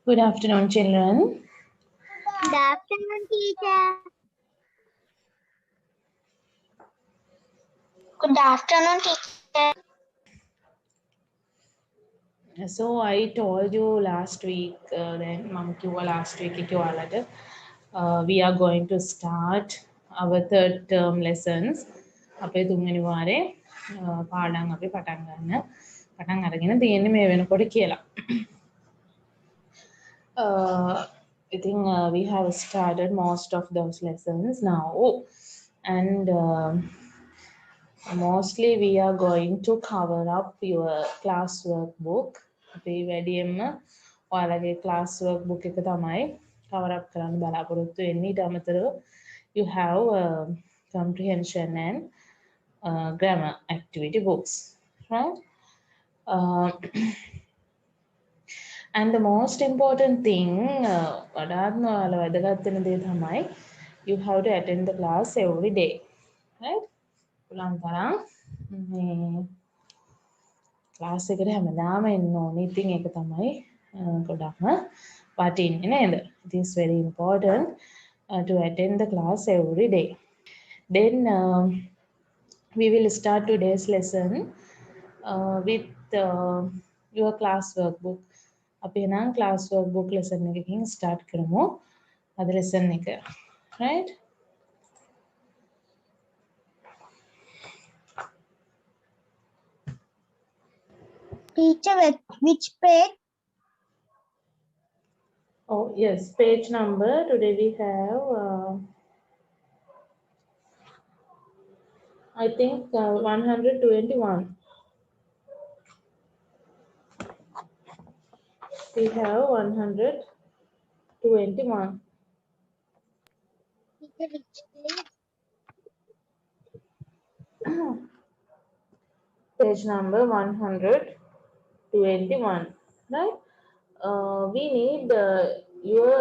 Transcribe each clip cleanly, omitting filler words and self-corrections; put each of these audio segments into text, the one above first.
Good afternoon, children. Good afternoon, teacher. Good afternoon, teacher. So I told you last week, then Mom kiwa last week kiwalata. We are going to start our third term lessons. අපේ තුන්වෙනි වාරේ පාඩම් අපි පටන් ගන්න. පටන් අරගෙන තියෙන්නේ මේ වෙනකොට කියලා. I think we have started most of those lessons now, and mostly we are going to cover up your class workbook. අපි වැඩියෙන්ම ඔයාලගේ class workbook එක තමයි cover up කරන්න බලාපොරොත්තු වෙන්නේ. ඊට අමතරව you have comprehension and grammar activity books, right? Uh, and the most important thing, වඩාත්ම ඔයාලා වැදගත් වෙන දේ තමයි you have to attend the class every day, right? පුළුවන් තරම් මේ ක්ලාස් එකට හැමදාම එන්න ඕනේ. ඉතින් ඒක තමයි ගොඩක්ම වටින්නේ නේද? It is very important to attend the class every day. Then we will start today's lesson with your class workbook. අපි නම් class workbook lesson එකකින් start කරමු. අද lesson එක. Right? Teacher, which page? Oh, yes, page number. Today we have, I think, 121. We have 121. Teacher, which page? Page number 121. Right? We need your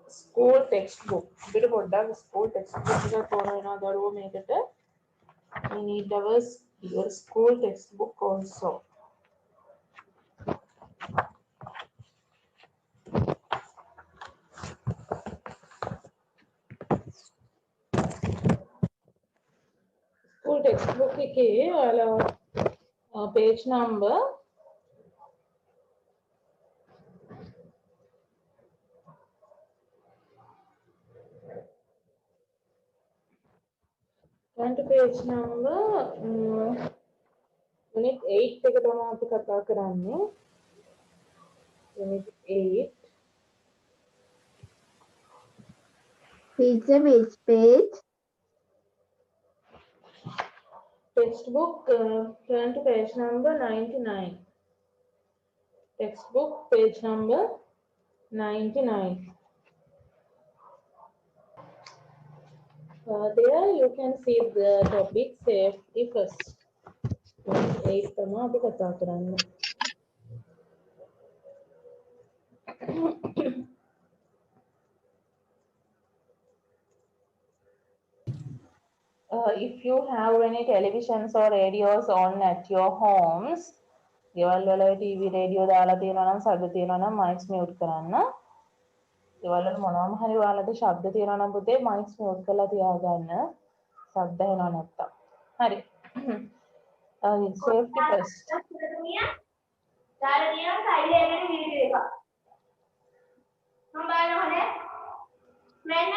school textbook. Bit about the school textbook. We need your school textbook also. School textbook එකේ ඔයාලා page number 20 page number unit 8 එක තමයි අපි කතා කරන්නේ. Unit 8. Teacher, which page? Textbook, turn to page number 99. Textbook, page number 99. There you can see the topic safety first. Unit 8 තමයි අපි කතා කරන්නේ. If you have any televisions or radios on at your homes, ගෙවල් වල TV radio දාලා තියෙනවා නම් ශබ්ද තියෙනවා නම් mics mute කරන්න. ගෙවල් වල මොනවාම හරි ඔයාලට ශබ්ද තියෙනවා නම් පුතේ mics mute කරලා තියාගන්න. ශබ්ද එනවා නැත්තම්. හරි. Safety first. දාලා තියෙනවා සයිඩ් එකේ වීඩියෝ එක. මම බලනවානේ. මෙන්න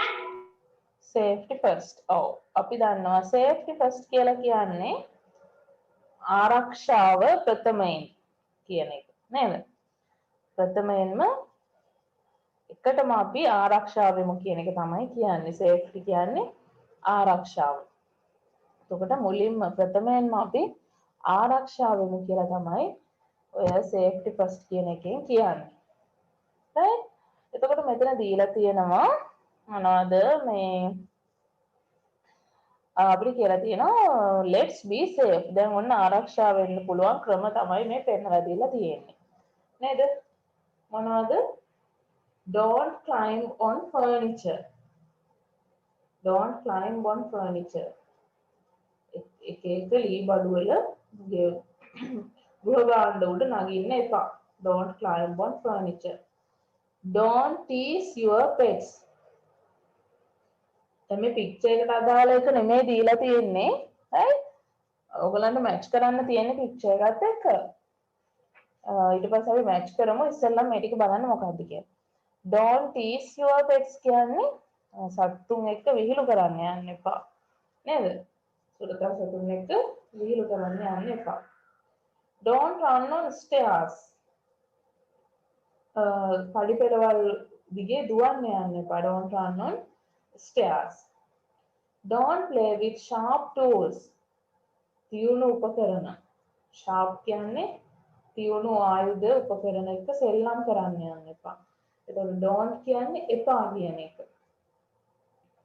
safety first. ඔව්. අපි දන්නවා safety first කියලා කියන්නේ ආරක්ෂාව ප්‍රථමයෙන් කියන එක නේද? ප්‍රථමයෙන්ම එකටම අපි ආරක්ෂාව වෙමු කියන එක තමයි කියන්නේ. safety කියන්නේ ආරක්ෂාව. එතකොට මුලින්ම ප්‍රථමයෙන්ම අපි ආරක්ෂාව වෙමු කියලා තමයි ඔය safety first කියන එකෙන් කියන්නේ. right? එතකොට මෙතන දීලා තියෙනවා මොනවද මේ අපිට කියලා තියෙනවා let's be safe. දැන් ඔන්න ආරක්ෂා වෙන්න පුළුවන් ක්‍රම තමයි මේ පෙන්නලා දීලා තියෙන්නේ. නේද? මොනවද? Don't climb on furniture. Don't climb on furniture. එක එක ලී බඩු වල ගෘහ භාණ්ඩ උඩ නගින්න එපා. Don't climb on furniture. don't tease your pets. මේ picture එකට අදාළ එක නෙමෙයි දීලා තියෙන්නේ. right? ඔයගලන්ට match කරන්න තියෙන picture එකත් එක්ක. ඊට පස්සේ අපි match කරමු ඉස්සෙල්ලා මේ ටික බලන්න මොකක්ද කියලා. don't tease your pets කියන්නේ සතුන් එක්ක විහිළු කරන්න යන්න එපා. නේද? සුළුකා සතුන් එක්ක විහිළු කරන්න යන්න එපා. don't run on stairs. පඩිපෙළවල් දිගේ දුවන්න යන්න එපා. don't run on stairs. don't play with sharp tools. තියුණු උපකරණ. sharp කියන්නේ තියුණු ආයුධ උපකරණ එක්ක සෙල්ලම් කරන්න යන්න එපා. එතකොට don't කියන්නේ එපා කියන එක.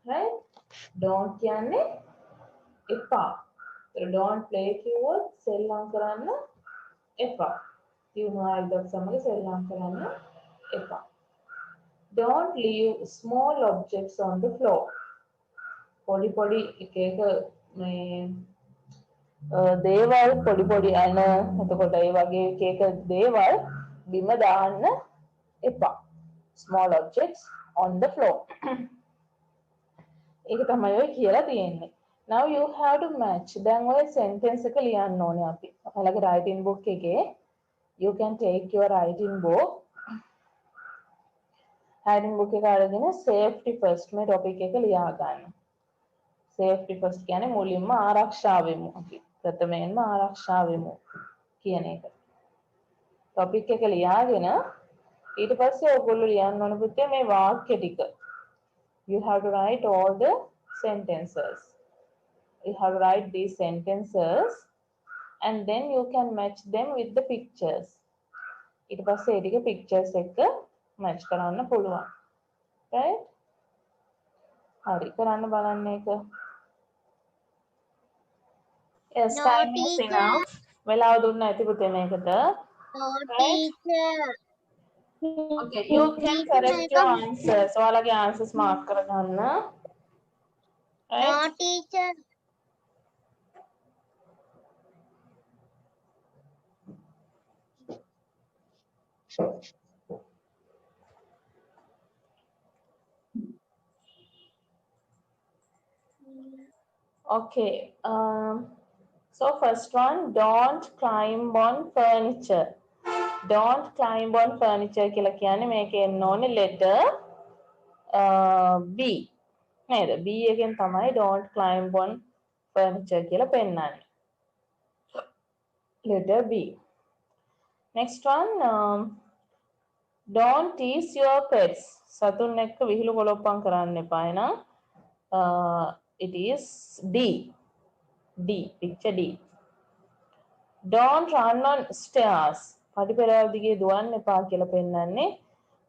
right? don't කියන්නේ එපා. don't play කිව්වොත් සෙල්ලම් කරන්න එපා. තියුණු ආයුධ සමග සෙල්ලම් කරන්න එපා. don't leave small objects on the floor. පොඩි පොඩි එක එක මේ දේවල් පොඩි පොඩි අන එතකොට ඒ වගේ එක එක දේවල් බිම දාන්න එපා. small objects on the floor. ඒක තමයි ඔය කියලා තියෙන්නේ. now you have to match. දැන් ඔය sentence එක ලියන්න ඕනේ අපි. ඔයාලගේ writing book එකේ you can take your writing book. writing book එක අරගෙන safety first මේ topic එක ලියා ගන්න. safety first කියන්නේ මුලින්ම ආරක්ෂා වෙමු අපි. ප්‍රථමයෙන්ම ආරක්ෂා වෙමු කියන එක. topic එක ලියාගෙන ඊට පස්සේ ඔයගොල්ලෝ ලියන්න ඕන පුතේ මේ වාක්‍ය ටික. You have to write all the sentences. You have to write these sentences and then you can match them with the pictures. ඊට පස්සේ ඒ ටික pictures එක්ක match කරන්න පුළුවන්. right? හරි කරන්න බලන්න ඒක. yes, No, time is teacher. enough. වෙලාව දුන්න ඇති පුතේ මේකට. No, right? teacher. Okay, you can correct your answers. ඔයාලගේ answers mark කරගන්න. right? No, teacher. Okay. So first one, don't climb on furniture. Don't climb on furniture කියලා කියන්නේ මේකේ එන්න ඕනේ letter B. නේද? B එකෙන් තමයි don't climb on furniture කියලා පෙන්නන්නේ. letter B. Next one, don't tease your pets. සතුන් එක්ක විහිළු කොලොප්පම් කරන්න එපා. එහෙනම් it is D. D, picture D. Don't run on stairs. පඩිපෙළවල් දිගේ දුවන්න එපා කියලා පෙන්නන්නේ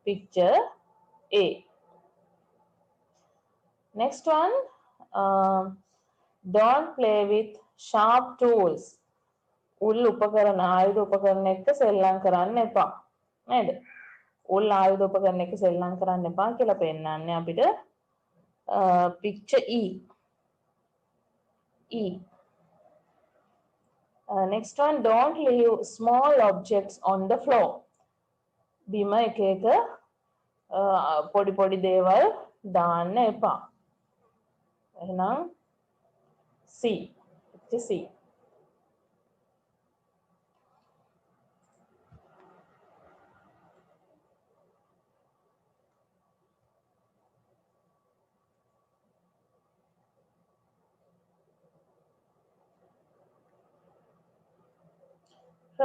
picture A. Next one, don't play with sharp tools. උල් උපකරණ ආයුධ උපකරණ එක්ක සෙල්ලම් කරන්න එපා. නේද? උල් ආයුධ උපකරණ එක්ක සෙල්ලම් කරන්න එපා කියලා පෙන්නන්නේ අපිට picture E. E. Next one, don't leave small objects on the floor. බිම එක එක පොඩි පොඩි දේවල් දාන්න එපා. එහෙනම් C. C.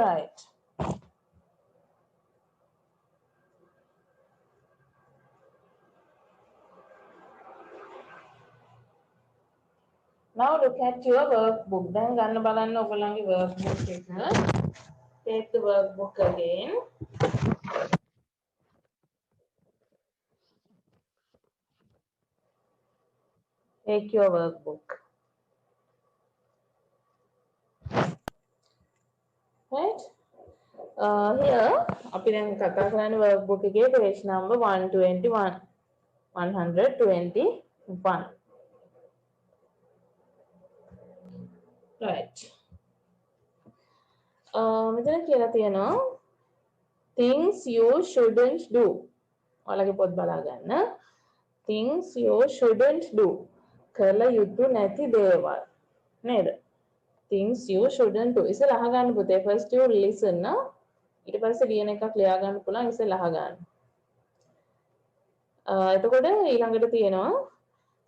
Right. Now look at your workbook. දැන් ගන්න බලන්න ඔයගොල්ලන්ගේ workbook එක. Take the workbook again. Take your workbook. Right? Here අපි දැන් කතා කරන්නේ workbook එකේ page number 121. 121. Right. මෙතන කියලා තියෙනවා things you shouldn't do. ඔයාලගේ පොත් බලා ගන්න. Things you shouldn't do. කළ යුතු නැති දේවල්. නේද? Things you shouldn't do. ඉතින් අහගන්න පුතේ. First you listen. ඊට පස්සේ ලියන එකක් ලියා ගන්න පුළුවන්. ඉතින් අහගන්න. එතකොට ඊළඟට තියෙනවා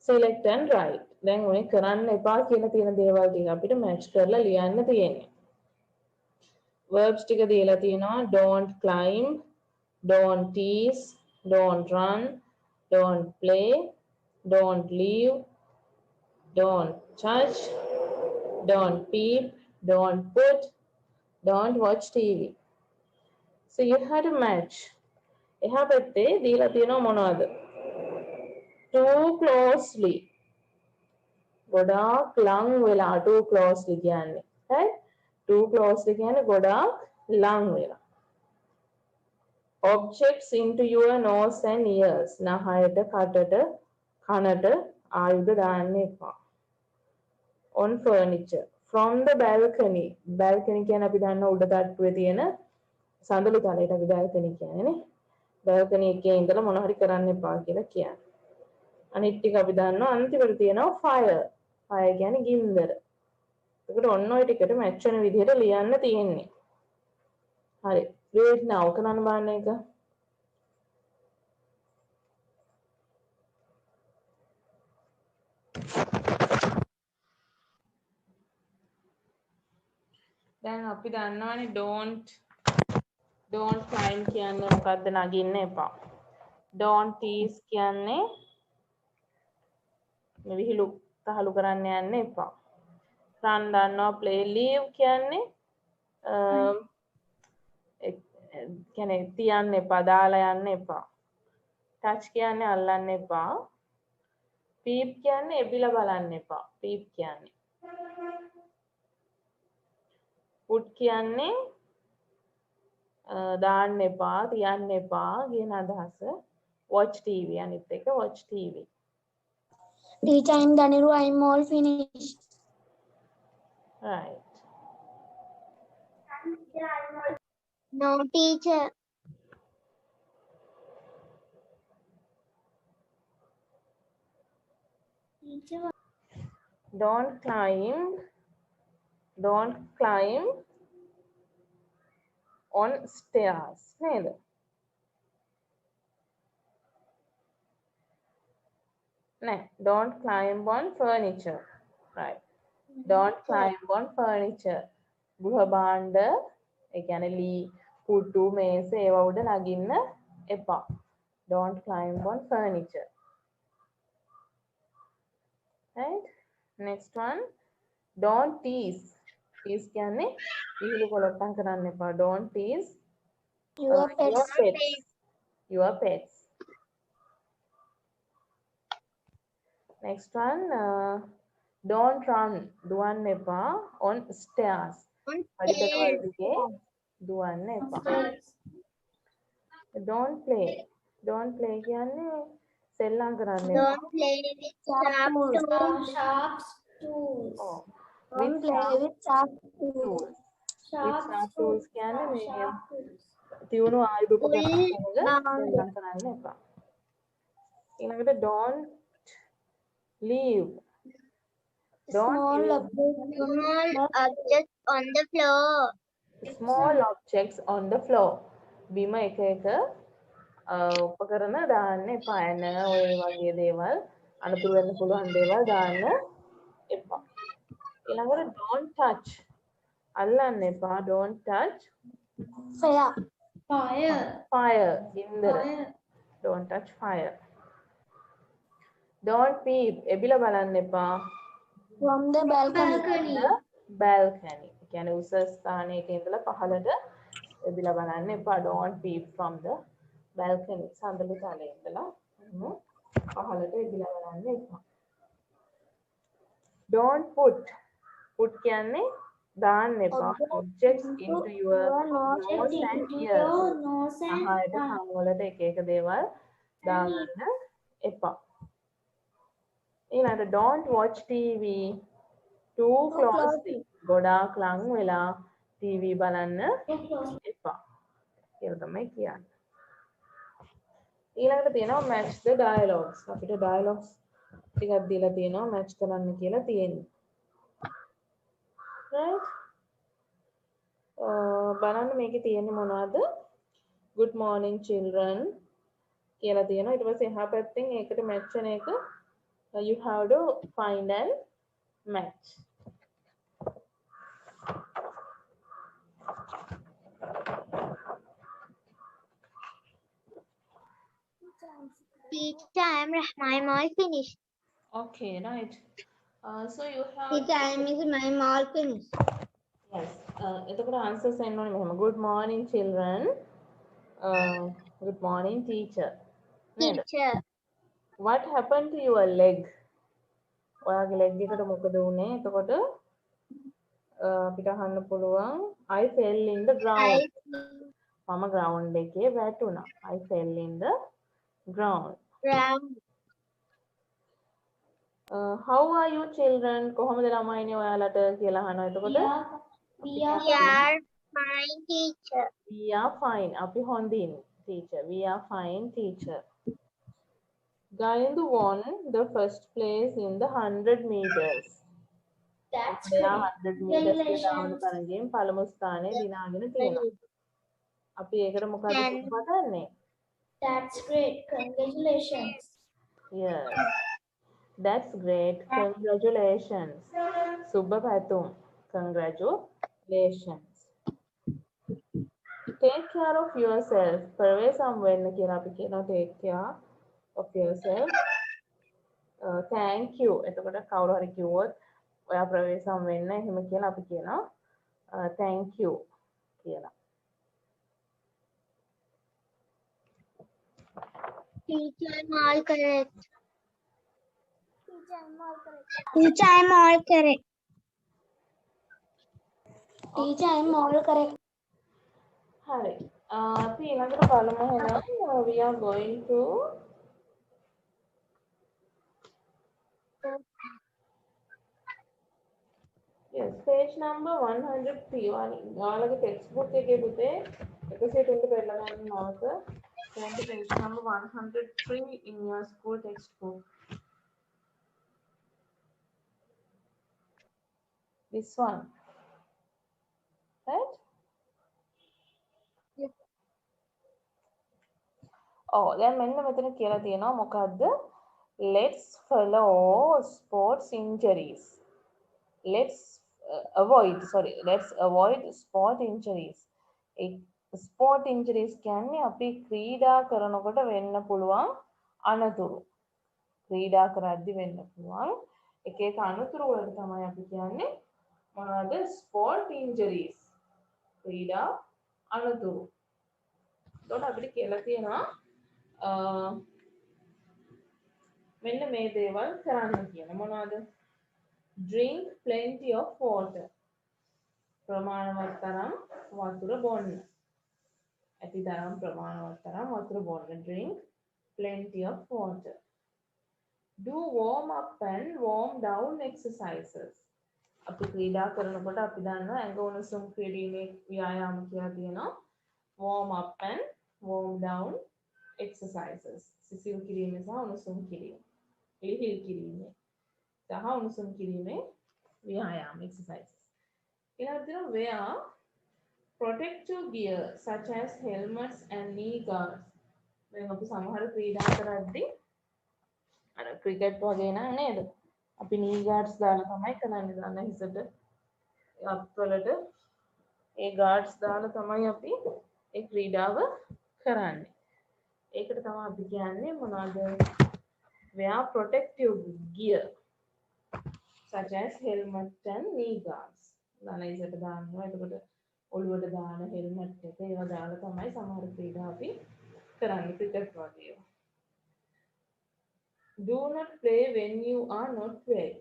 select and write. දැන් ඔය කරන්න එපා කියලා තියෙන දේවල් ටික අපිට match කරලා ලියන්න තියෙන්නේ. verbs ටික දීලා තියෙනවා don't climb, don't tease, don't run, don't play, don't leave, don't touch, don't peep, don't put, don't watch TV. So you have to match. එහා පැත්තේ දීලා තියෙනවා මොනවද? too closely. ගොඩාක් ලං වෙලා too closely කියන්නේ. right? too closely කියන්නේ ගොඩාක් ලං වෙලා. objects into your nose and ears. නහයට කටට කනට ආයුධ දාන්න එපා. on furniture. from the balcony. balcony කියන්නේ අපි දන්න උඩ තට්ටුවේ තියෙන සඳලු තලයට අපි balcony කියන්නේ නේ. balcony එකේ ඉඳලා මොන හරි කරන්න එපා කියලා කියන්නේ. අනිත් ටික අපි දන්නවා අන්තිමට තියෙනවා fire. fire කියන්නේ ගින්දර. ඒකට ඔන්න ඔය ටිකට මැච් වෙන විදිහට ලියන්න තියෙන්නේ. හරි. read now කරන්න බලන්න එක. දැන් අපි දන්නවනේ don't climb කියන්නේ මොකද්ද නගින්න එපා. don't tease කියන්නේ මේ විහිළු තහළු කරන්න යන්න එපා. run දන්නවා play leave කියන්නේ කියන්නේ තියන්න එපා දාලා යන්න එපා. touch කියන්නේ අල්ලන්න එපා. peep කියන්නේ එබිලා බලන්න එපා. peep කියන්නේ. put කියන්නේ දාන්න එපා තියන්න එපා කියන අදහස. watch TV අනිත් එක watch TV. Teacher and Daniru, I'm all finished. right. No, teacher. Teacher. don't climb on stairs නේද? නෑ don't climb on furniture. right. don't climb on furniture. ගෘහ භාණ්ඩ ඒ කියන්නේ ලී පුටු මේස ඒවා උඩ නගින්න එපා. don't climb on furniture. right. next one don't tease. tease කියන්නේ විහිළු කොලොට්ටම් කරන්න එපා. don't tease Your pets. your pets. next one don't run දුවන්න එපා on stairs. පඩිපෙළවල් දිගේ දුවන්න එපා. don't play කියන්නේ සෙල්ලම් කරන්න එපා. Don't play with sharp tools. oh. Don't play with sharp tools. with sharp tools කියන්නේ මේ තියුණු ආයුධ උපකරණ සෙල්ලම් කරන්න එපා. ඊළඟට don't leave. Small objects on the floor. small objects on the floor. බිම එක එක උපකරණ දාන්න එපා. එන ඔය වගේ දේවල් අනතුරු වෙන්න පුළුවන් දේවල් දාන්න එපා. ඊළඟට don't touch. අල්ලන්න එපා. don't touch fire. ගින්දර. don't touch fire. don't peep. එබිලා බලන්න එපා. From the balcony. balcony. කියන්නේ උස ස්ථානයක ඉඳලා පහළට එබිලා බලන්න එපා. don't peep from the balcony. සඳලු තලයේ ඉඳලා පහළට එබිලා බලන්න එපා. don't put කියන්නේ දාන්න එපා. objects into your nose and ears. අහයට කන් වලට එක එක දේවල් දාගන්න එපා. ඊළඟට don't watch TV too closely. ගොඩාක් ලං වෙලා TV බලන්න එපා. කියලා තමයි කියන්නේ. ඊළඟට තියෙනවා match the dialogues. අපිට dialogues ටිකක් දීලා තියෙනවා match කරන්න කියලා තියෙන්නේ. right? බලන්න මේකේ තියෙන්නේ මොනවද? good morning children කියලා තියෙනවා. ඊට පස්සේ එහා පැත්තෙන් ඒකට match වෙන එක you have to find and match. Teacher, I'm all finished. Okay, right. So you have Teacher, I'm all finished. yes. එතකොට answers එන්න ඕනේ මෙහෙම. Good morning children. Good morning teacher. නේද? Teacher, What happened to your leg? ඔයාගේ leg එකට මොකද වුනේ? එතකොට අපිට අහන්න පුළුවන් I fell in the ground. මම ground එකේ වැටුණා. I fell in the ground. ground. How are you children? කොහොමද ළමයිනේ ඔයාලට කියලා අහනවා. එතකොට We are fine, teacher. we are fine. අපි හොඳින් teacher. We are fine teacher. Gaindu won the first place in the 100 meters. That's එයා great. 100 meters දාවන තරගෙන් පළමු ස්ථානය දිනාගෙන තියෙනවා. අපි ඒකට මොකද පදන්නේ? That's great. Congratulations. Yes. That's great. Congratulations. සුබ පැතුම්. Congratulations. Take care of yourself. ප්‍රවේසම් වෙන්න කියලා අපි කියනවා take care of yourself. Thank you. එතකොට කවුරු හරි කිව්වොත් ඔයා ප්‍රවේසම් වෙන්න එහෙම කියලා අපි කියනවා thank you කියලා. Teacher, I'm all correct. Teacher, I'm all correct. Teacher, I'm all correct. හරි. අපි ඊළඟට බලමු එහෙනම් we are going to yes page number 103 ඔයාලගේ textbook එකේ පුතේ 102 පෙරලා ගන්න නවක turn to page number 103 in your school textbook. This one. Right? Yes. දැන් මෙන්න මෙතන කියලා තියෙනවා මොකද්ද? Let's follow sports injuries. Let's avoid sport injuries. Sport injuries කියන්නේ අපි ක්‍රීඩා කරනකොට වෙන්න පුළුවන් අනතුරු. ක්‍රීඩා කරද්දි වෙන්න පුළුවන් එක එක අනතුරු වලට තමයි අපි කියන්නේ මොනවද? ස්පෝර්ට් ඉන්ජරීස්. ක්‍රීඩා අනතුරු. එතකොට අපිට කියලා තියෙනවා මෙන්න මේ දේවල් කරන්න කියන මොනවද? Drink plenty of water. ප්‍රමාණවත් තරම් වතුර බොන්න. ඇති තරම් ප්‍රමාණවත් තරම් වතුර බොන්න. Drink plenty of water. Do warm up and warm down exercises. අපි ක්‍රීඩා කරනකොට අපි දන්නවා ඇඟ උණුසුම් කිරීමේ ව්‍යායාම කියලා තියෙනවා. Warm up and warm down exercises. සිසිල් කිරීම සහ උණුසුම් කිරීම. ලිහිල් කිරීම සහ උණුසුම් කිරීමේ ව්‍යායාම exercises. ඊළඟට තියෙනවා wear protective gear such as helmets and knee guards. දැන් අපි සමහර ක්‍රීඩා කරද්දී අර ක්‍රිකට් වගේ නේද? අපි knee guards දාලා තමයි කරන්නේ දාන්න හිසට අත්වලට ඒ guards දාලා තමයි අපි ඒ ක්‍රීඩාව කරන්නේ. ඒකට තමයි අපි කියන්නේ මොනවද? wear protective gear such as helmet and knee guards. දාන්න හිසට දාන්නවා. එතකොට ඔළුවට දාන හෙල්මට් එක ඒවා දාලා තමයි සමහර ක්‍රීඩා අපි කරන්නේ ක්‍රිකට් වගේ. Do not play when you are not well.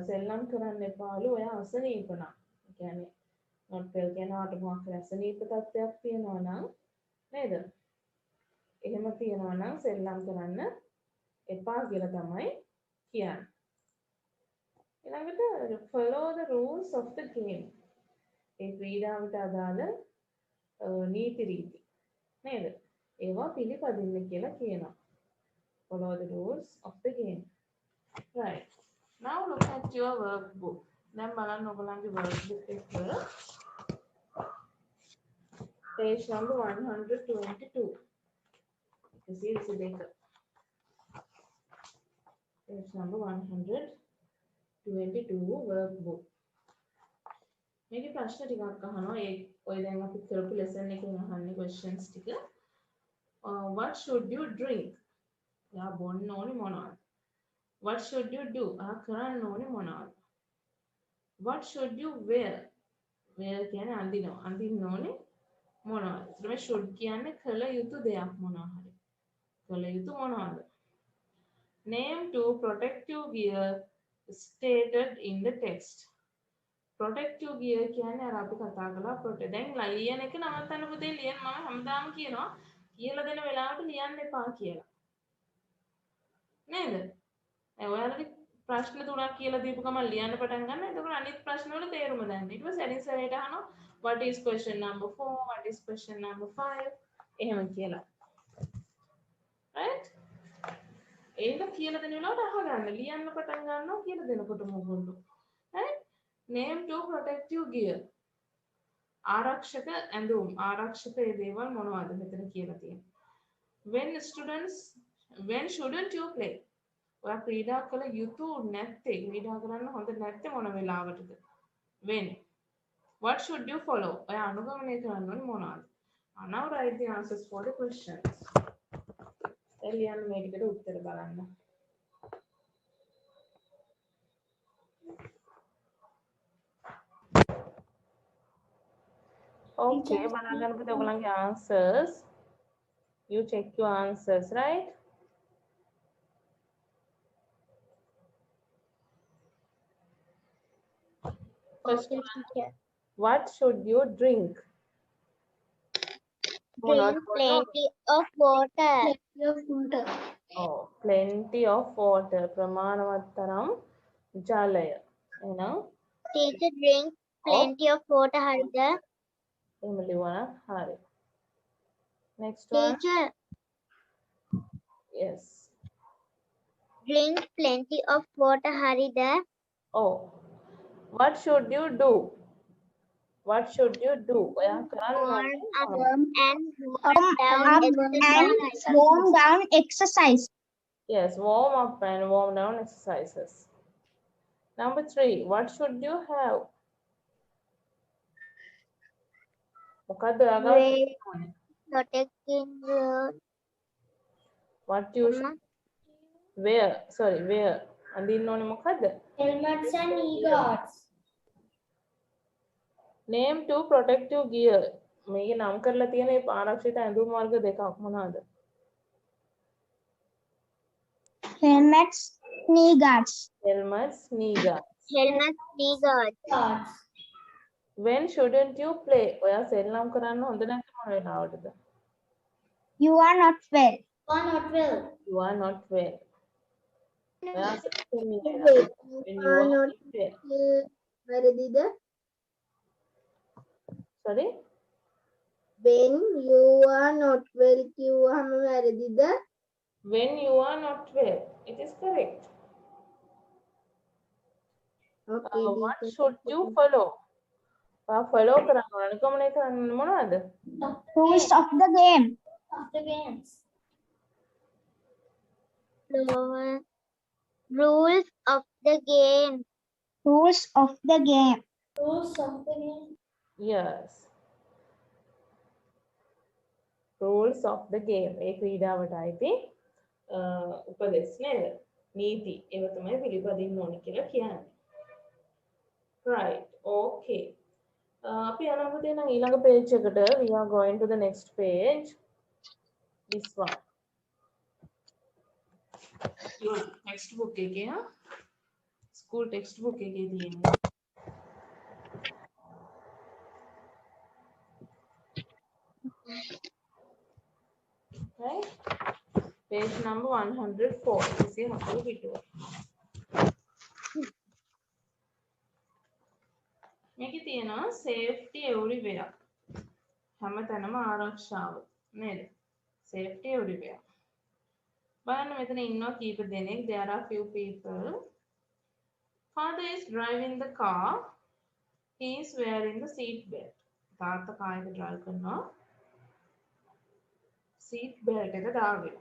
සෙල්ලම් කරන්න එපාලු ඔයා අසනීප නම්. ඒ කියන්නේ not well කියන ආටමක් අසනීප තත්ත්වයක් තියෙනවා නම් නේද? එහෙම තියෙනවා නම් සෙල්ලම් කරන්න එපා කියලා තමයි කියන්නේ. ඊළඟට follow the rules of the game. ඒ ක්‍රීඩාවට අදාළ නීති රීති නේද? ඒවා පිළිපදින්න කියලා කියනවා. Follow the rules of the game. Right. Now look at your workbook. දැන් බලන්න ඔයගලන්ගේ workbook එක page number 122. You see this is like page number 122 workbook. මේකේ ප්‍රශ්න ටිකක් අහනවා. ඒ ඔය දැන් අපි කරපු lesson එකෙන් අහන්නේ questions ටික. What should you drink? යා බොන්න ඕනේ මොනවද? What should you do? කරන්න ඕනේ මොනවද? What should you wear? wear කියන්නේ අඳිනවා. අඳින්න ඕනේ මොනවද? ඊට මේ should කියන්නේ කළ යුතු දෙයක් මොනවා හරි. කළ යුතු මොනවද? Name two protective gear stated in the text. Protective gear කියන්නේ අර අපි කතා කළා protect. දැන් ලියන එක නවත්තන්න පුතේ ලියන්න මම හැමදාම කියනවා කියලා දෙන වෙලාවට ලියන්න එපා කියලා. නේද? ඔයාලගේ ප්‍රශ්න තුනක් කියලා දීපු ගමන් ලියන්න පටන් ගන්න. එතකොට අනිත් ප්‍රශ්න වල තේරුම ගන්න. ඊට පස්සේ අනිත් සැරේට අහනවා what is question number 4, what is question number 5 එහෙම කියලා. right? ඒක කියලා දෙන වෙලාවට අහගන්න. ලියන්න පටන් ගන්නවා කියලා දෙනකොට මොකද? right? Name two protective gear. ආරක්ෂක ඇඳුම් ආරක්ෂක ඒ දේවල් මොනවද මෙතන කියලා තියෙනවා. when shouldn't you play? ඔයා ක්‍රීඩා කළ යුතු නැත්තේ ක්‍රීඩා කරන්න හොඳ නැත්තේ මොන වෙලාවටද? when. What should you follow? ඔයා අනුගමනය කරන්න ඕනේ මොනවද? Now write the answers for the questions. එළියන් මේකට උත්තර බලන්න. Okay, බලන්න පුතේ ඔයගලන්ගේ answers. You check your answers, right? First one, what should you drink? Drink plenty of water. Oh, plenty of water. ප්‍රමාණවත් තරම් ජලය. එහෙනම් Teacher, drink plenty of water. හරිද? එහෙම ලියවන හරි. Next one. Teacher, Yes. drink plenty of water. හරිද? Oh, what should you do? What should you do? ඔයා කරන්න warm down exercise. Yes, warm up and warm down exercises. Number 3, what should you have? මොකද්ද ඔයාලා Protecting what you should wear? Sorry, wear. අඳින්න ඕනේ මොකද්ද? helmets and knee guards. Name two protective gear. මේකේ නම් කරලා තියෙන මේ ආරක්ෂිත ඇඳුම් වර්ග දෙකක් මොනවාද? Helmets, knee guards. Helmets, knee guards. Helmets, knee guards. When shouldn't you play? ඔයා සෙල්ලම් කරන්න හොඳ නැති මොන වෙලාවටද? You are not well. You are not well. ඔයා when you are not well. වැරදිද? Sorry? When you are not well කිව්වහම වැරදිද? When you are not well. It is correct. Okay. What should you follow? follow කරන්න අනුගමනය කරන්න මොනවද? Rules of the game. Rules of the game. Rules of the game. Yes. Rules of the game. ඒ ක්‍රීඩාවට අයිති උපදෙස් නේද? නීති. ඒව තමයි පිළිපදින්න ඕනේ කියලා කියන්නේ. Right. Okay. අපි යනවා පුතේ නම් ඊළඟ page එකට. We are going to the next page. This one. Your textbook එකේ school textbook එකේ තියෙන්නේ. Right? Page number 104. You see how to do it. මේකේ තියෙනවා safety everywhere. හැමතැනම ආරක්ෂාව නේද? Safety everywhere. බලන්න මෙතන ඉන්නවා කීප දෙනෙක්. There are few people. Father is driving the car. He is wearing the seat belt. තාත්තා කාර් එක drive කරනවා. seat belt එක දාගෙන.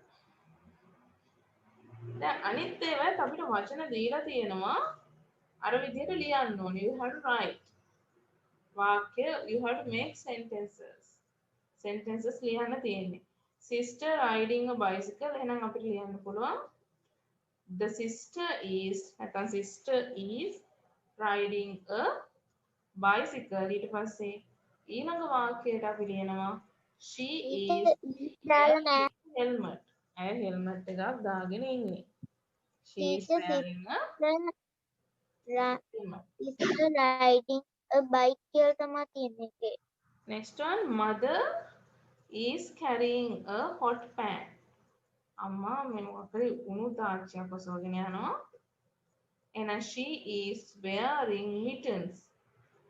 දැන් අනිත් ඒවාත් අපිට වචන දීලා තියෙනවා. අර විදිහට ලියන්න ඕනේ. You have to write. වාක්‍ය you have to make sentences. Sentences ලියන්න තියෙන්නේ. Sister riding a bicycle. එහෙනම් අපිට ලියන්න පුළුවන්. The sister is නැත්නම් sister is riding a bicycle. ඊට පස්සේ ඊළඟ වාක්‍යයට අපි ලියනවා she is wearing a helmet. ඇය helmet එකක් දාගෙන ඉන්නේ. She is wearing a helmet. Sister riding a bike කියලා තමයි තියෙන්නේ ඒකේ. Next one, mother is carrying a hot pan. අම්මා මේ මොකක්ද උණු තාච්චියක් ඔසවගෙන යනවා. එහෙනම් she is wearing mittens.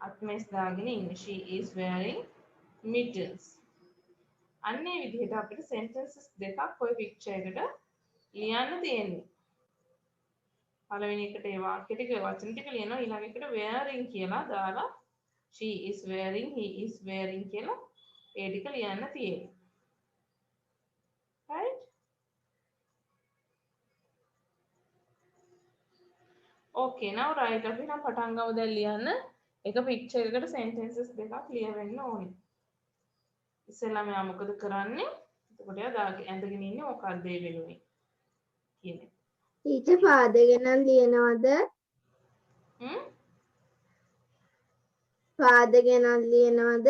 අත්මෙස් දාගෙන ඉන්නේ. She is wearing mittens. අන්නේ විදිහට අපිට sentences දෙකක් ওই picture එකට ලියන්න තියෙන්නේ. පළවෙනි එකට ඒ වාක්‍ය ටික වචන ටික ලියනවා ඊළඟ එකට wearing කියලා දාලා she is wearing he is wearing කියලා ඒ ටික ලියන්න තියෙන්නේ. right? okay now right අපි නම් පටන් ගමු දැන් ලියන්න. එක picture එකකට sentences දෙකක් ලියවෙන්න ඕනේ. ඉස්සෙල්ලා මෙයා මොකද කරන්නේ? එතකොට එයා ඇඳගෙන ඉන්නේ මොකක්ද ඒ වෙනුවේ කියන්නේ. ටීචර් father ගැන ලියනවද? father ගැන ලියනවද?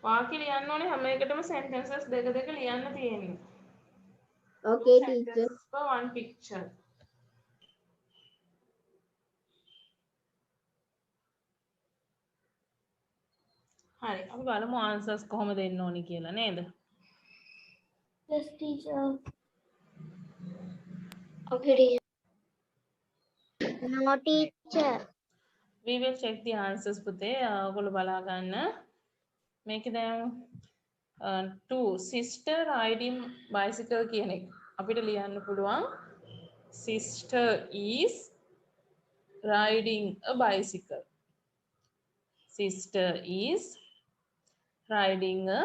වාක්‍ය ලියන්න ඕනේ හැම එකටම sentences දෙක දෙක ලියන්න තියෙන්නේ. okay teacher. for one picture. හරි අපි බලමු answers කොහොමද දෙන්න ඕනි කියලා නේද? Yes, teacher. Okay, teacher. No, teacher. We will check the answers පුතේ. ඔයගොල්ලෝ බලා ගන්න. මේක දැන් to sister riding bicycle කියන එක අපිට ලියන්න පුළුවන්. Sister is riding a bicycle. Sister is riding a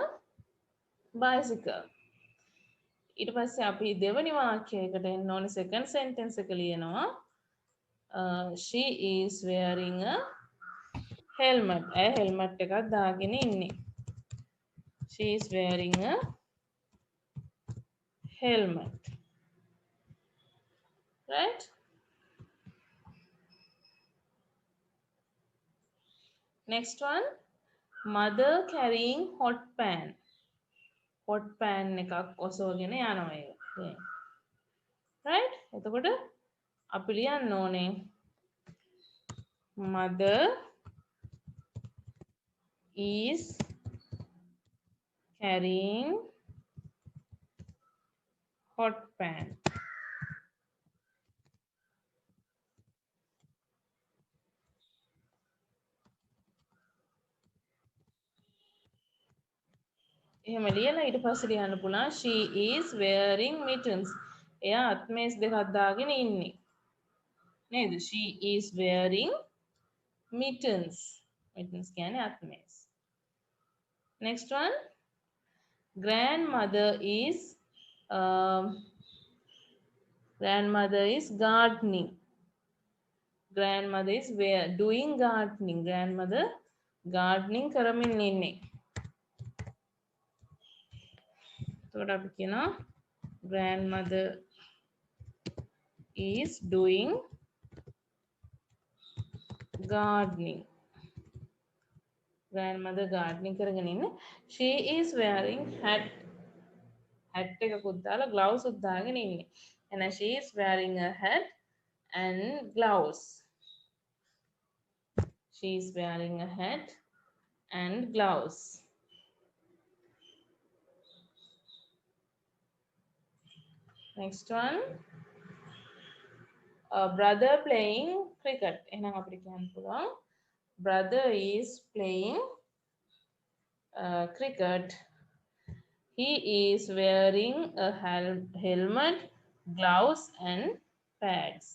bicycle. ඊට පස්සේ අපි දෙවනි වාක්‍යයකට එන්න ඕනේ second sentence එක ලියනවා. She is wearing a helmet. ඇය helmet එකක් දාගෙන ඉන්නේ. She is wearing a helmet. Right? Next one, mother carrying hot pan. Hot pan එකක් ඔසවගෙන යනවා ඒක. Right? එතකොට අපි ලියන්න ඕනේ mother is carrying hot pan. එහෙම ලියලා ඊට පස්සේ ලියන්න පුළුවන් she is wearing mittens. එයා අත්මේස් දෙකක් දාගෙන ඉන්නේ. නේද? She is wearing mittens. Mittens කියන්නේ අත්මේස්. Next one, grandmother is gardening. Grandmother is doing gardening. Grandmother gardening කරමින් ඉන්නේ. එතකොට අපි කියනවා grandmother is doing gardening. Grandmother gardening කරගෙන ඉන්නේ. She is wearing hat. Hat එකකුත් දාලා gloves උත් දාගෙන ඉන්නේ. එහෙනම් she is wearing a hat and gloves. She is wearing a hat and gloves. Next one, brother playing cricket. එහෙනම් අපිට කියන්න පුළුවන් brother is playing cricket. He is wearing a helmet, gloves and pads.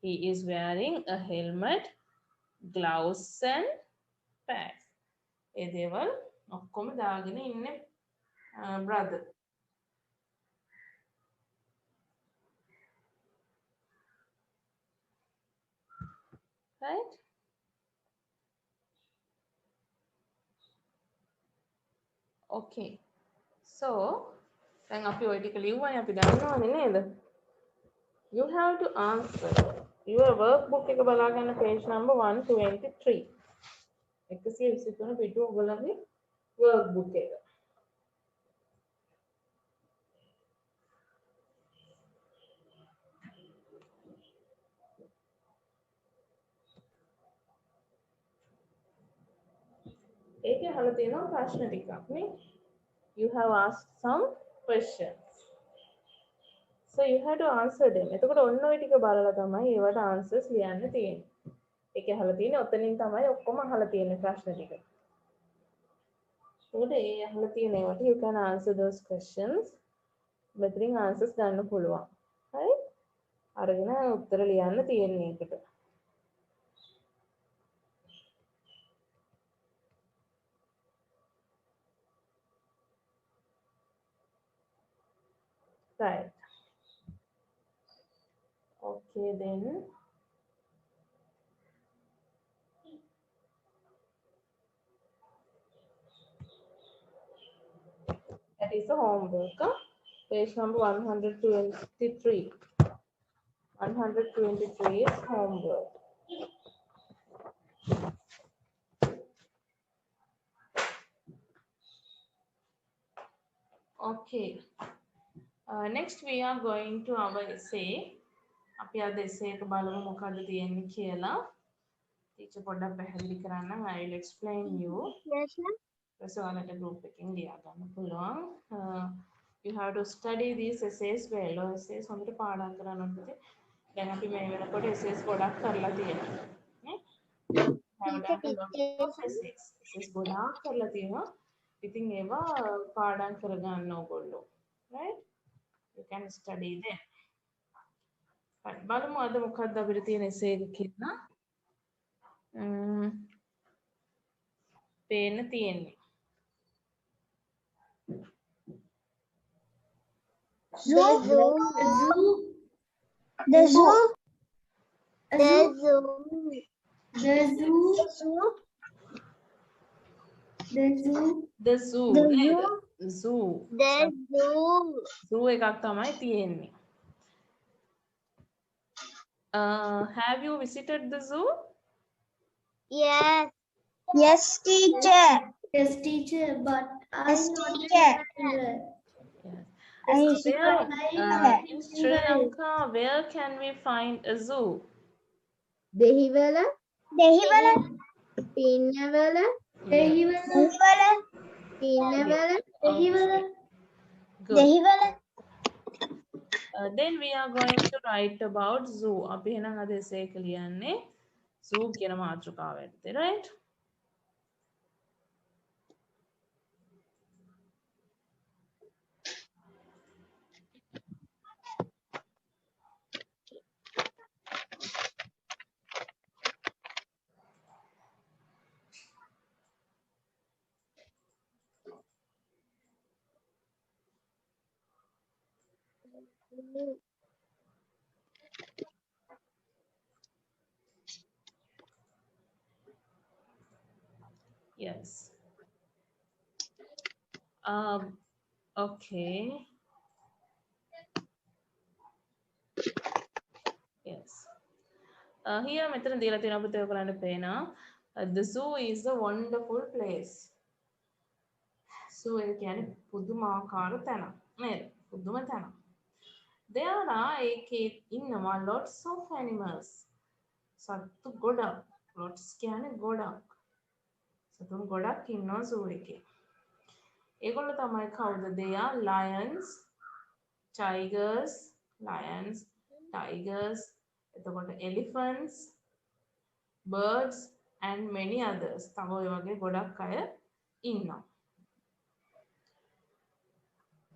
He is wearing a helmet, gloves and pads. ඒ දේවල් ඔක්කොම දාගෙන ඉන්නේ brother. Right? Okay. So, දැන් අපි ඔය ටික ලිව්වනේ අපි දන්නවනේ නේද? You have to answer. Your workbook එක බලා ගන්න page number 123. 123 පිටුව ඔයගොල්ලන්ගේ workbook එක. ඒකේ අහලා තියෙනවා ප්‍රශ්න ටිකක් නේ. You have asked some questions. So you have to answer them. එතකොට ඔන්න ඔය ටික බලලා තමයි ඒවට answers ලියන්න තියෙන්නේ. ඒකේ අහලා තියෙන්නේ ඔතනින් තමයි ඔක්කොම අහලා තියෙන්නේ ප්‍රශ්න ටික. ඒකට ඒ අහලා තියෙන ඒවට you can answer those questions. මෙතනින් answers ගන්න පුළුවන්. හරි? අරගෙන උත්තර ලියන්න තියෙන්නේ ඒකට. Right. Okay then. That is a homework. Page number 123. 123 is homework. Okay. Next we are going to our essay. අපි අද essay එක බලමු මොකද්ද තියෙන්නේ කියලා. Teacher පොඩ්ඩක් පැහැදිලි කරන්න. I will explain you. Yes, ma'am. ඔයාලට group එකෙන් ලියා ගන්න පුළුවන්. You have to study these essays well. ඔය essays හොඳට පාඩම් කරන්න ඕනේ. දැන් අපි මේ වෙනකොට essays ගොඩක් කරලා තියෙනවා. නේ? have done a lot of essays. essays ගොඩාක් කරලා තියෙනවා. ඉතින් ඒවා පාඩම් කරගන්න ඕගොල්ලෝ. Right? You can study them. බලමු අද මොකක්ද අපිට තියෙන essay එක කියලා. පේන්න තියෙන්නේ. The zoo. The zoo. The zoo. The zoo. The zoo. The zoo. The නේද? zoo. Zoo. The zoo. Zoo එකක් තමයි තියෙන්නේ. Have you visited the zoo? Yes. Yes, teacher. Yes, teacher, but Yes, teacher. Yes. I In Sri Lanka, where can we find a zoo? Dehiwala, Dehiwala. Pinnawala, Dehiwala. Pinnawala, Okay. Good. Dehiwala. Then we are going to write about zoo. අපි එහෙනම් අද essay එක ලියන්නේ zoo කියන මාතෘකාව යටතේ, right? Yes. Okay. Yes. Here මෙතන දීලා තියෙනවා පුතේ ඔයගලන්ට පේනවා. The zoo is a wonderful place. Zoo එක කියන්නේ පුදුමාකාර තැනක් නේද? පුදුම තැනක්. There are ඒකේ ඉන්නවා lots of animals. සත්තු ගොඩක්. Lots කියන්නේ ගොඩක්. සතුන් ගොඩක් ඉන්නවා zoo එකේ. ඒගොල්ලෝ තමයි කවුද? They are lions, tigers, එතකොට elephants, birds and many others. තව ඔය වගේ ගොඩක් අය ඉන්නවා.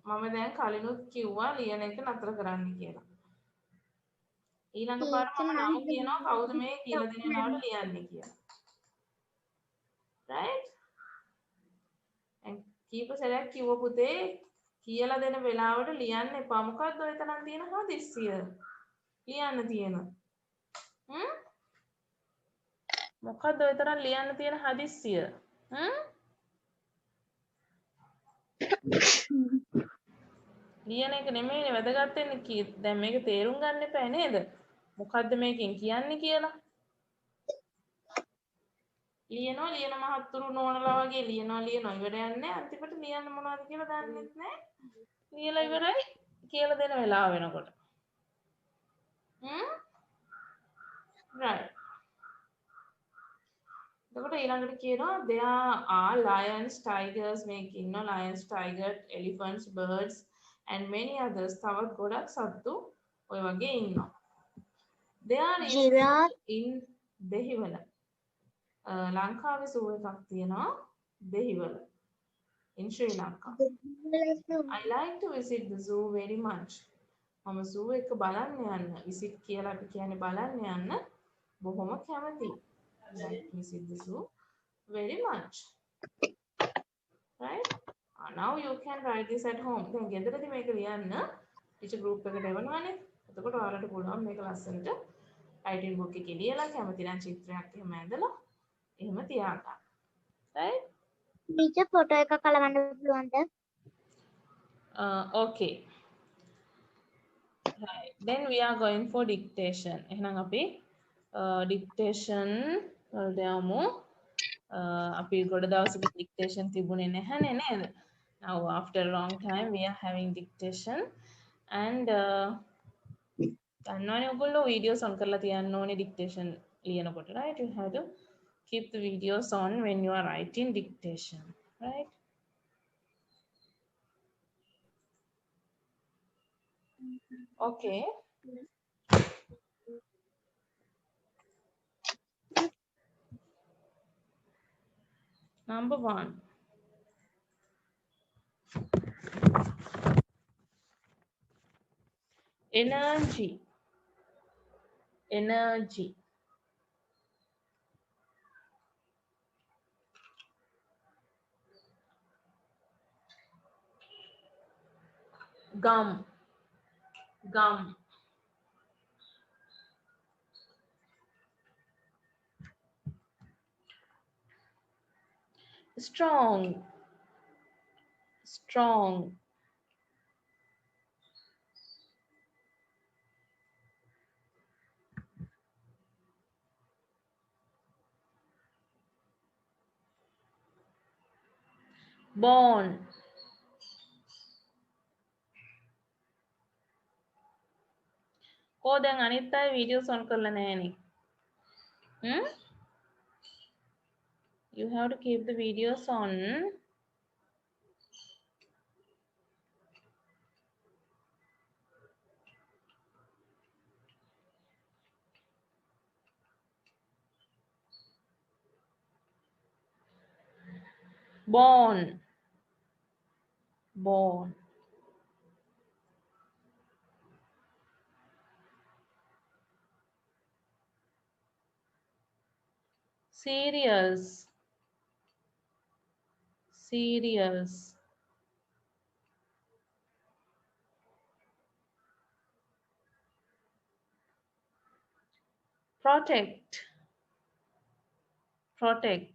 මම දැන් කලිනුත් කිව්වා ලියන එක නතර කරන්න කියලා. ඊළඟ පාර මම නම කියනවා කවුද මේ කියලා දෙන වෙලාවට ලියන්නේ කියලා. right? දැන් කීප සැරයක් කිව්ව පුතේ කියලා දෙන වෙලාවට ලියන්න එපා. මොකද්ද ඔය තරම් තියෙන හදිස්සිය? ලියන්න තියෙන. මොකද්ද ඔය තරම් ලියන්න තියෙන හදිස්සිය? ලියන එක නෙමෙයිනේ වැදගත් වෙන්නේ. දැන් මේක තේරුම් ගන්න එපා නේද? මොකද්ද මේකෙන් කියන්නේ කියලා. ලියන මහත්තුරු නෝනලා වගේ ලියනවා ඉවර යන්නේ අන්තිමට ලියන්න මොනවද කියලා දන්නෙත් නැහැ. ලියලා ඉවරයි කියලා දෙන වෙලාව වෙනකොට. right. එතකොට ඊළඟට කියනවා there are lions, tigers මේකේ ඉන්නවා lions, tigers, elephants, birds and many others. තවත් ගොඩක් සත්තු ඔය වගේ ඉන්නවා. there is in Dehiwala. ලංකාවේ සූ එකක් තියෙනවා Dehiwala. in Sri Lanka. I like to visit the zoo very much. මම zoo එක බලන්න යන්න visit කියලා අපි කියන්නේ බලන්න යන්න බොහොම කැමතියි. I like to visit the zoo very much. Right? Now you can write this at home. දැන් ගෙදරදී මේක ලියන්න ටීචර් ගෲප් එකට එවනවානේ. එතකොට ඔයාලට පුළුවන් මේක ලස්සනට writing book එකේ ලියලා කැමති නම් චිත්‍රයක් එහෙම ඇඳලා එහෙම තියාගන්න. Right? ටීචර් ෆොටෝ එකක් අලවන්න පුළුවන්ද? Okay. Right. Then we are going for dictation. එහෙනම් අපි dictation වලට යමු. අපි ගොඩ දවසක dictation තිබුණේ නැහැනේ නේද? Now after a long time we are having dictation and දන්නවනේ ඔයගොල්ලෝ videos on කරලා තියන්න ඕනේ dictation ලියනකොට, right? You have to keep the videos on when you are writing dictation, right? Okay. Number 1. Energy. Energy. Gum. Gum. Strong. Strong. Born. කො දැන් අනිත් අය videos on කරලා නැහනේ. You have to keep the videos on. Born. Born. Cereals. Cereals. Protect. Protect.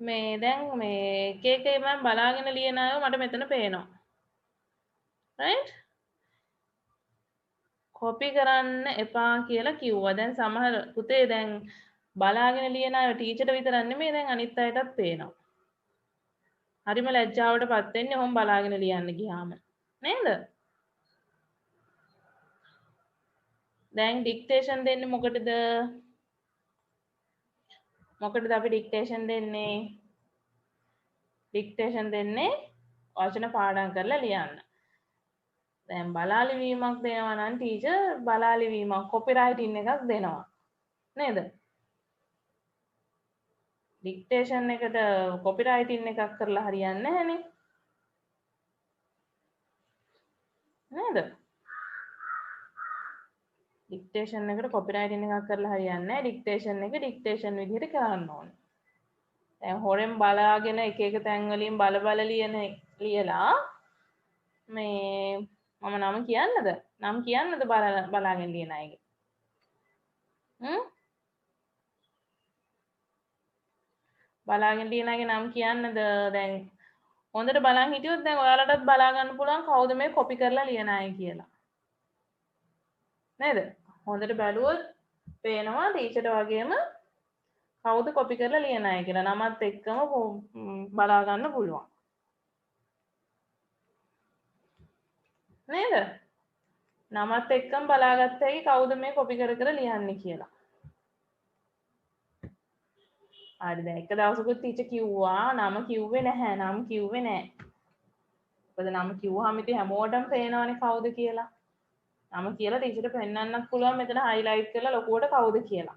මේ දැන් මේ එක එක මම බලාගෙන ලියන අය මට මෙතන පේනවා. right? කොපි කරන්න එපා කියලා කිව්වා. දැන් සමහර පුතේ දැන් බලාගෙන ලියන අය ටීචර්ට විතරක් නෙමෙයි දැන් අනිත් අයටත් පේනවා. හරිම ලැජ්ජාවටපත් වෙන්නේ ඔහොම බලාගෙන ලියන්න ගියාම. නේද? දැන් ඩික්ටේෂන් දෙන්නේ මොකටද? මොකටද අපි ඩික්ටේෂන් දෙන්නේ? ඩික්ටේෂන් දෙන්නේ වචන පාඩම් කරලා ලියන්න. දැන් බලා ලිවීමක් දෙනවා නම් ටීචර් බලා ලිවීමක් කොපිරයිටින් එකක් දෙනවා. නේද? ඩික්ටේෂන් එකට කොපිරයිටින් එකක් කරලා හරියන්නේ නැහැනේ නේද ඩික්ටේෂන් එකට කොපිරයිටින් එකක් කරලා හරියන්නේ නැහැ ඩික්ටේෂන් එක ඩික්ටේෂන් විදිහට කරන්න ඕනේ දැන් හොරෙන් බලාගෙන එක එක තැන් වලින් බල ලියලා මේ මම නම කියන්නද බලාගෙන ලියන අයගේ බලාගෙන ලියන අයගේ නම් කියන්නද දැන් හොඳට බලන් හිටියොත් දැන් ඔයාලටත් බලා ගන්න පුළුවන් කවුද මේ කොපි කරලා ලියන අය කියලා නේද හොඳට බැලුවොත් පේනවා ටීචර්ට වගේම කවුද කොපි කරලා ලියන අය කියලා නමත් එක්කම බලා ගන්න පුළුවන් නේද නමත් එක්කම බලාගත්ත හැකි කවුද මේ කොපි කර ලියන්නේ කියලා හරි දැන් එක දවසකුත් ටීචර් කිව්වා නම කිව්වේ නැහැ මොකද නම කිව්වහම ඉතින් හැමෝටම පේනවනේ කවුද කියලා නම කියලා ටීචර්ට පෙන්වන්නත් පුළුවන් මෙතන හයිලයිට් කරලා ලොකුවට කවුද කියලා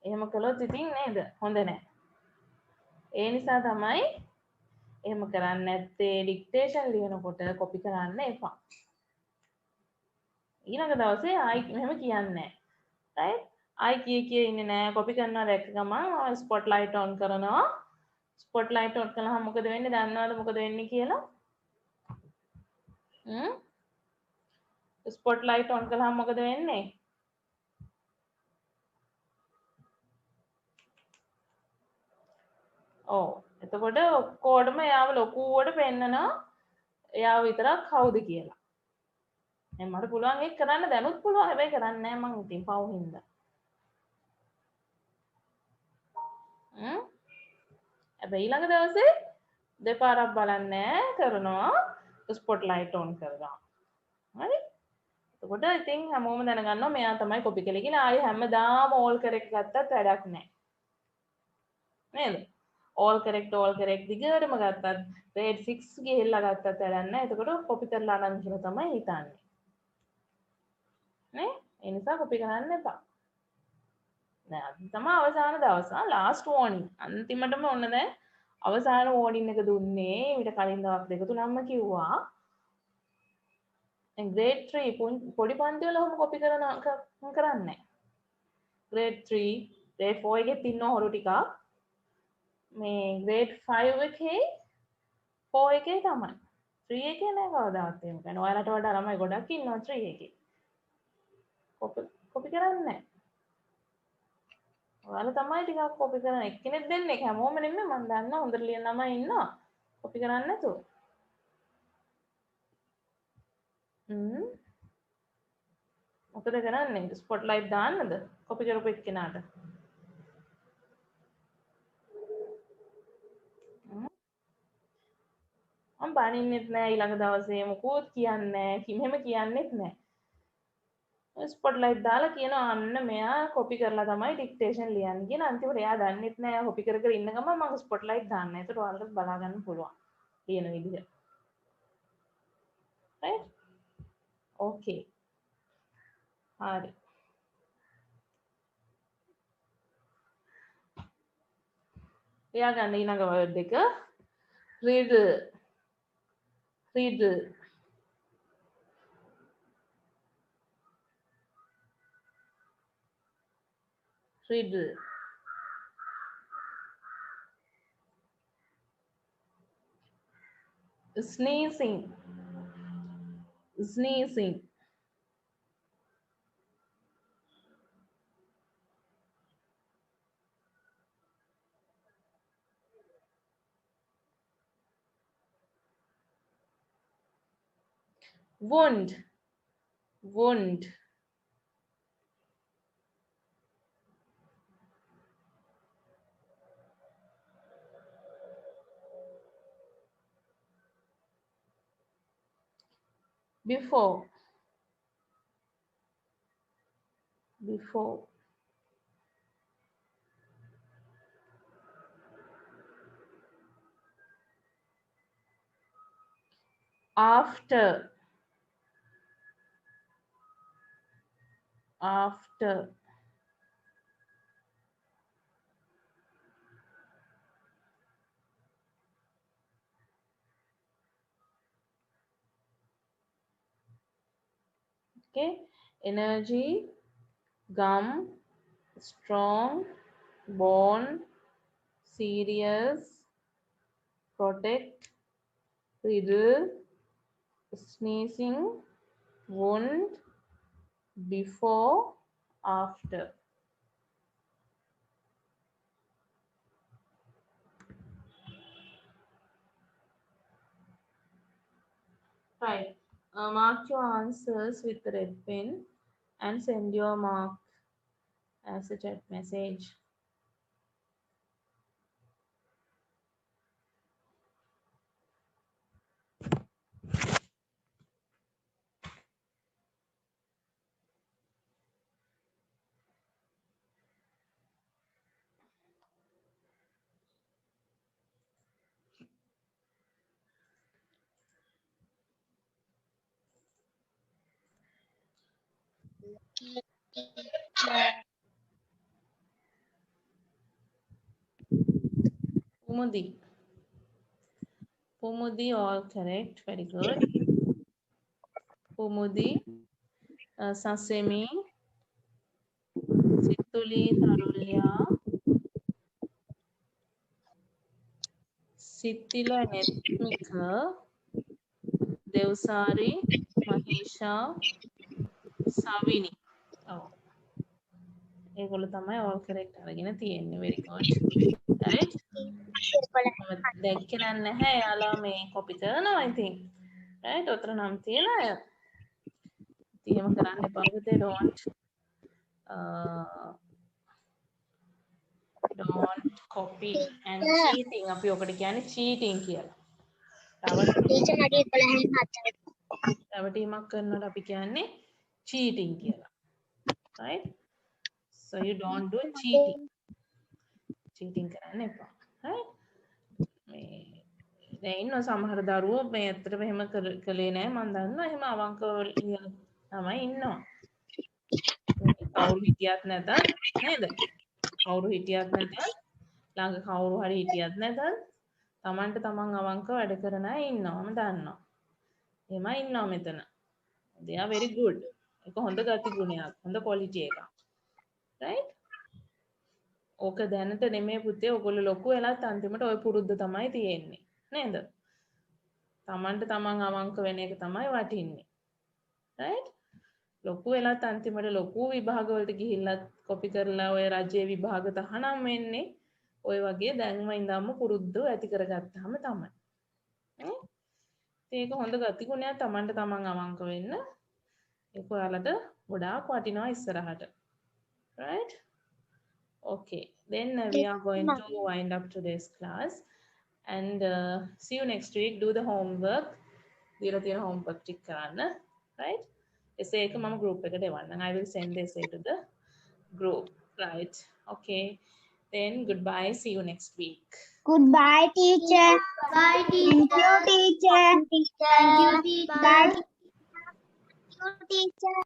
එහෙම කළොත් ඉතින් නේද හොඳ නැහැ ඒ නිසා තමයි එහෙම කරන්නේ නැත්තේ ඩික්ටේෂන් ලියනකොට කොපි කරන්න එපා ඊළඟ දවසේ ආයි මෙහෙම කියන්නේ නැහැ right ආයි කිය ඉන්නේ නැහැ කොපි කරනවා දැක්ක ගමන් ස්පොට්ලයිට් ඔන් කරනවා ස්පොට්ලයිට් ඔන් කළාම මොකද වෙන්නේ දන්නවද මොකද වෙන්නේ කියලා ස්පොට්ලයිට් ඔන් කළාම මොකද වෙන්නේ ඔව් එතකොට ඔක්කොටම එයාව ලොකුවට පෙන්නනවා එයාව විතරක් කවුද කියලා දැන් මට පුළුවන් ඒක කරන්න දැනුත් පුළුවන් හැබැයි කරන්නේ නැහැ මං ඉතින් පව් හින්දා හැබැයි ඊළඟ දවසේ දෙපාරක් බලන්නේ කරනවා ස්පොට්ලයිට් ඔන් කරනවා හරි එතකොට ඉතින් හැමෝම දැනගන්නවා මෙයා තමයි කොපි කළේ කියලා ආයේ හැමදාම ඕල් කරෙක්ට් ගත්තත් වැඩක් නැහැ නේද all correct දිගටම ගත්තත් grade 6 ගිහිල්ලා ගත්තත් වැඩක් නැහැ එතකොට කොපි කරලා නම් කියලා තමයි හිතන්නේ නේ ඒ නිසා කොපි කරන්න එපා දැන් අද තමයි අවසාන දවස last warning අන්තිමටම ඔන්න දැන් අවසාන warning එක දුන්නේ ඊට කලින් දවස් දෙක තුනක්ම කිව්වා දැන් grade 3 පොඩි පන්ති වල ඔහොම කොපි කරන්නේ grade 3 grade 4 එකෙත් ඉන්නවා හොරු ටිකක් මේ grade 5 එකේ 4 එකේ තමයි 3 එකේ නෑ කවදාවත් එහෙම කරන්නේ ඔයාලට වඩා ළමයි ගොඩක් ඉන්නවා 3 එකේ කොපි කරන්නේ නෑ ඔයාලා තමයි ටිකක් කොපි කරන එක්කෙනෙක් දෙන්නෙක් හැමෝම නෙමෙයි මම දන්නවා හොඳට ලියන ළමයි ඉන්නවා කොපි කරන්නේ නැතුව මොකද කරන්නේ ස්පොට්ලයිට් දාන්නද කොපි කරපු එක්කෙනාට මම බනින්නෙත් නෑ ඊළඟ දවසේ මොකෝත් කියන්නේ කිසිම කියන්නෙත් නෑ ස්පොට්ලයිට් දාලා කියනවා අන්න මෙයා කොපි කරලා තමයි ඩික්ටේෂන් ලියන්නේ කියන අන්තිමට එයා දන්නෙත් නෑ කොපි කර ඉන්න ගමන් මම ස්පොට්ලයිට් දාන්න. ඒකට ඔයාලට බලා ගන්න පුළුවන් ලියන විදිහ. right okay හරි එයා ගන්න ඊළඟ වර්ඩ් එක riddle riddle sneezing wound before after Okay, energy, gum, strong, bond, serious, protect, riddle, sneezing, wound, before, after. Right. Mark your answers with the red pen and send your mark as a chat message. Pumudi. Pumudi, all correct. Very good. Pumudi, Sasemi, Situli Tarulya, Sitila Netmika, Devsari, Mahisha, Savini. Oh, ඒගොල්ලෝ තමයි all correct අරගෙන තියෙන්නේ. Very good. Right? දැක්කේ නැහැ යාලා මේ copy කරනවා I think. Right? ඔතන නම් තියෙන අය. එහෙම කරන්න එපා. they don't copy and cheating. අපි ඔකට කියන්නේ cheating කියලා. රැවටීමක් කරනවට අපි කියන්නේ cheating කියලා. Right? So you don't do cheating. Cheating කරන්න එපා. Right? මේ දැන් ඉන්න සමහර දරුවෝ මේ ඇත්තටම එහෙම කළේ නැහැ මම දන්නවා එහෙම අවංකව තමයි ඉන්නවා. කවුරු හිටියත් නැතත් නේද? කවුරු හිටියත් නැතත් ළඟ කවුරු හරි හිටියත් නැතත් තමන්ට තමන් අවංකව වැඩ කරන අය ඉන්නවා මම දන්නවා. එහෙමයි ඉන්නවා මෙතන. they are very good. ඒක හොඳ ගති ගුණයක්. හොඳ quality එකක්. right? ඕක දැනට නෙමෙයි පුතේ ඔයගොල්ලෝ ලොකු වෙලත් අන්තිමට ওই පුරුද්ද තමයි තියෙන්නේ. නේද? තමන්ට තමන් අවංක වෙන එක තමයි වටින්නේ. right? ලොකු වෙලත් අන්තිමට ලොකු විභාග වලට ගිහිල්ලා කොපි කරලා ඔය රජයේ විභාග තහනම් වෙන්නේ ඔය වගේ දැන්ම ඉඳන්ම පුරුද්ද ඇති කරගත්තාම තමයි. ඒක හොඳ ගති ගුණයක් තමන්ට තමන් අවංක වෙන්න. ඒක ඔයාලට ගොඩාක් වටිනවා ඉස්සරහට. right? Okay, then we are going to wind up today's class and see you next week. Do the homework. දීලා තියෙන homework ටික කරන්න. right? essay එක මම group එකට එවන්නම්. I will send the essay to the group. right? Okay, then goodbye. See you next week. Goodbye, teacher. Bye, Thank you, teacher. Thank you, teacher. Bye, teacher.